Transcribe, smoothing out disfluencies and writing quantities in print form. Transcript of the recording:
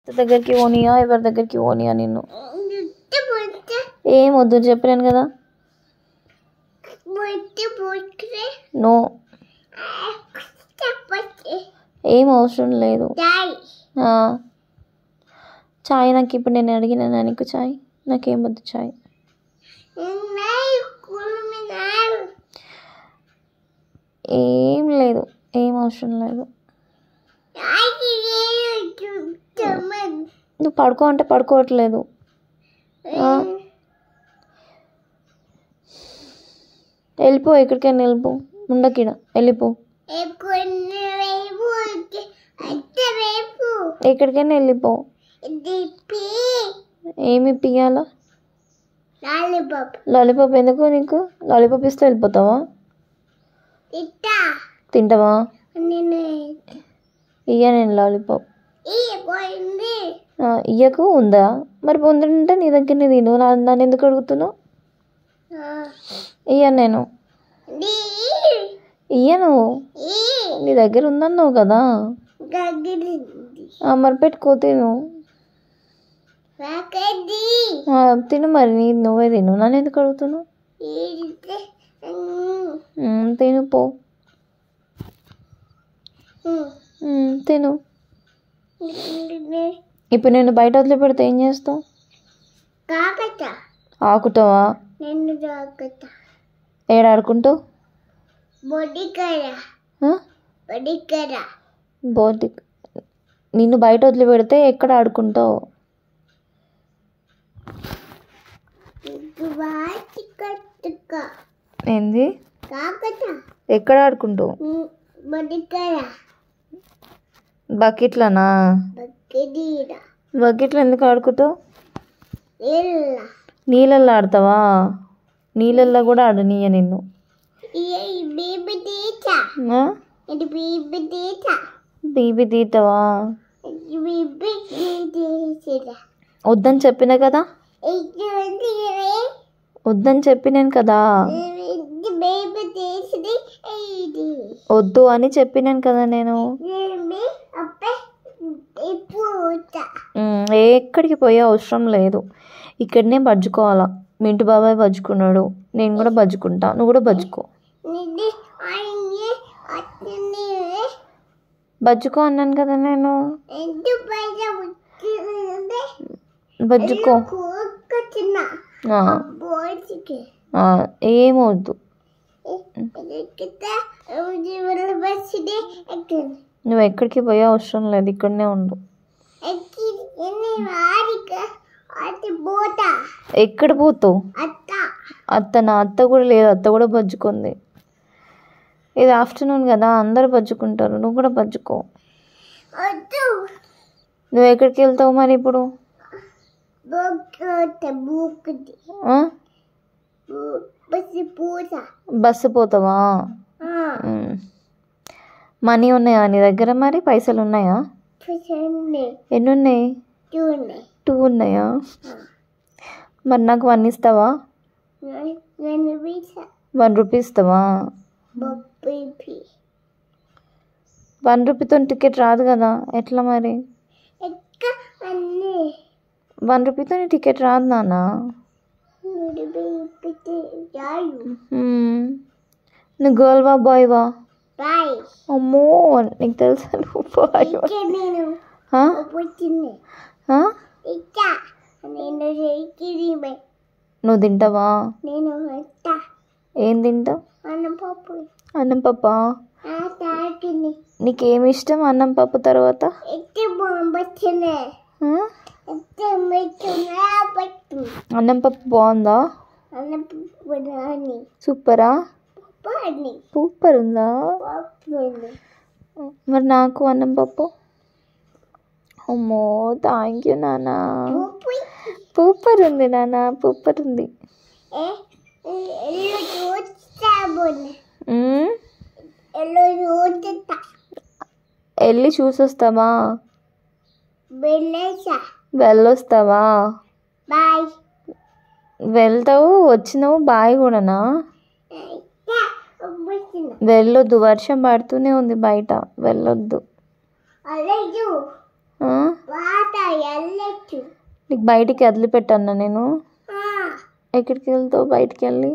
దగ్గరికి పోనీయా ఎవరి దగ్గరికి పోనీయా నిన్ను? ఏం వద్దు చెప్పలేను కదా. నో, ఏం అవసరం లేదు. చాయ్ నాకు ఇప్పుడు నేను అడిగినా నీకు చాయ్? నాకేం వద్దు చాయ్. ఏం లేదు, ఏం అవసరం లేదు. నువ్వు పడుకో అంటే పడుకోవట్లేదు. వెళ్ళిపో, ఎక్కడికైనా వెళ్ళిపో, ఉండకిడ వెళ్ళిపో, ఎక్కడికైనా వెళ్ళిపో. ఏమి ఇప్పియాలా? లాలీపాప్ ఎందుకు నీకు? లాలీపాప్ ఇస్తే వెళ్ళిపోతావా? తింటావా? ఇయ్య నేను లాలీపాప్ ఇయ్యకు. ఉందా మరి? ఉందంటే నీ దగ్గరనే తిను. నన్ను ఎందుకు అడుగుతున్నావు? ఇయ్య నేను ఇయ్యను. నీ దగ్గర ఉందన్నావు కదా, మరి పెట్టుకో తిను. తిను మరి, నువ్వే తిను. నన్ను ఎందుకు అడుగుతున్నావు? తిను పో, తిను. ఇప్పుడు నేను బయట వదిలి పెడితే ఏం చేస్తావు? ఆకుతావా? ఏడాడుకుంటావు? బోటి నిన్ను బయట వదిలి పెడితే ఎక్కడ ఆడుకుంటావు? ఏంది? ఎక్కడ ఆడుకుంటావు? బకెట్లనా? బకెట్లో ఎందుకు ఆడుకుంటావు? నీళ్ళల్లో ఆడతావా? నీళ్ళల్లో కూడా ఆడనీయ నిన్ను. బీబీ తీతావా? వద్దని చెప్పినా కదా, వద్దని చెప్పినాను కదా, వద్దు అని చెప్పినాను కదా నేను. ఎక్కడికి పోయే అవసరం లేదు, ఇక్కడనే బజ్జుకోవాలా. మింటు బాబాయ్ బజ్జుకున్నాడు, నేను కూడా బజ్జుకుంటా, నువ్వు కూడా బజ్జుకో. బజ్జుకో అన్నాను కదా నేను, బజ్జుకో. ఏమవద్దు, నువ్వు ఎక్కడికి పోయే అవసరం లేదు, ఇక్కడనే ఉండు. ఎక్కడ పోతావు? నా అత్త కూడా లేదు, అత్త కూడా బజ్జుకుంది. ఇది ఆఫ్టర్నూన్ కదా, అందరు బజ్జుకుంటారు, నువ్వు కూడా బజ్జుకో. నువ్వు ఎక్కడికి వెళ్తావు మరి ఇప్పుడు? బస్సు పోతావా? మనీ ఉన్నాయా నీ దగ్గర? మరి పైసలు ఉన్నాయా? ఎన్ని ఉన్నాయి? 2 ఉన్నాయా? మరి నాకు 1 ఇస్తావా? 1 రూపీ ఇస్తావా? 1 రూపీతో టికెట్ రాదు కదా, ఎట్లా మరి? 1 రూపీతో టికెట్ రాదు నాన్న. నువ్వు గర్ల్వా బాయ్వా? అమ్మో, నీకు తెలుసా నువ్వు బాయ్? నువ్వు తింటావా? ఏం తింటావు? అన్నం పప్పు. నీకేమి ఇష్టం అన్నం పప్పు తర్వాత? అన్నం పప్పు బాగుందా? సూపరా? సూపర్ ఉందా? మరి నాకు అన్నం పప్పు. అమ్మో, థ్యాంక్ యూ నాన్న. సూపర్ ఉంది నాన్న, సూపర్ ఉంది. వెళ్ళి చూసొస్తావా? వెళ్ళొస్తావా? వెళ్తావు, వచ్చినావు, బాయ్ కూడానా? వెళ్ళొద్దు, వర్షం పడుతూనే ఉంది బయట, వెళ్ళొద్దు. నీకు బయటికి వదిలిపెట్టన్నా నేను? ఎక్కడికి వెళ్తావు బయటికి వెళ్ళి?